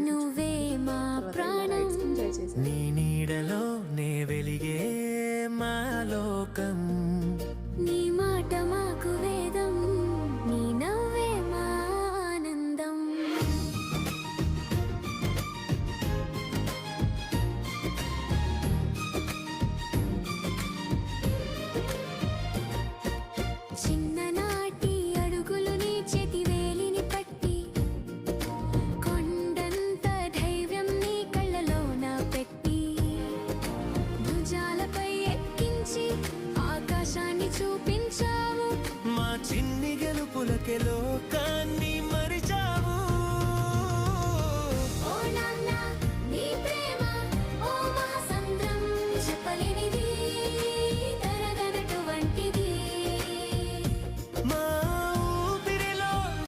నువ్వే మా ప్రాణం, నీ నీడలో నే వెలిగే మా లోకం, నీ మాట మాకు వేదం, నీ నవ్వే మా ఆనందం. చిన్ననాటి అడుగులు నీ చేతి వేలిని పట్టి, కొండంత ధైర్యం నీ కళ్ళలోన పెట్టి, భుజాలపై ఎక్కించి ఆకాశాన్ని చూపించావు. మా చిన్ని గెలుపులకే లోక